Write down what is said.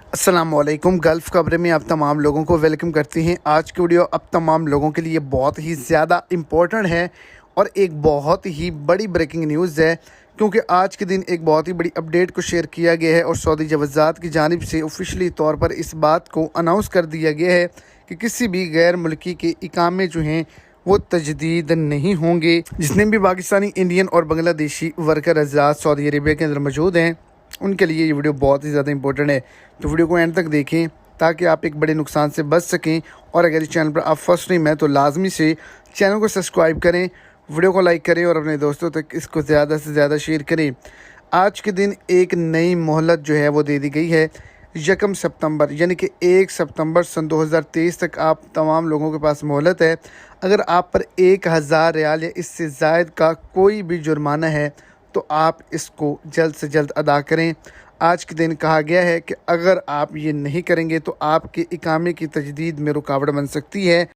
अस्सलामुअलैकुम। गल्फ़ खबरें में आप तमाम लोगों को वेलकम करते हैं। आज की वीडियो अब तमाम लोगों के लिए बहुत ही ज़्यादा इम्पोर्टेंट है और एक बहुत ही बड़ी ब्रेकिंग न्यूज़ है, क्योंकि आज के दिन एक बहुत ही बड़ी अपडेट को शेयर किया गया है और सऊदी जवाज़ात की जानिब से ऑफिशियली तौर पर इस बात को अनाउंस कर दिया गया है कि किसी भी गैर मुल्की के इकामे जो हैं वो तजदीद नहीं होंगे। जितने भी पाकिस्तानी, इंडियन और बांग्लादेशी वर्कर आज़ाद सऊदी अरेबिया के अंदर मौजूद हैं, उनके लिए ये वीडियो बहुत ही ज़्यादा इंपॉर्टेंट है। तो वीडियो को एंड तक देखें ताकि आप एक बड़े नुकसान से बच सकें। और अगर इस चैनल पर आप फर्स्ट टाइम हैं तो लाजमी से चैनल को सब्सक्राइब करें, वीडियो को लाइक करें और अपने दोस्तों तक इसको ज़्यादा से ज़्यादा शेयर करें। आज के दिन एक नई मोहलत जो है वो दे दी गई है। 1 सितंबर यानी कि 1 सितंबर सन 2023 तक आप तमाम लोगों के पास मोहलत है। अगर आप पर 1000 रियाल या इससे ज़ायद का कोई भी जुर्माना है तो आप इसको जल्द से जल्द अदा करें। आज के दिन कहा गया है कि अगर आप ये नहीं करेंगे तो आपके इकामे की तजदीद में रुकावट बन सकती है।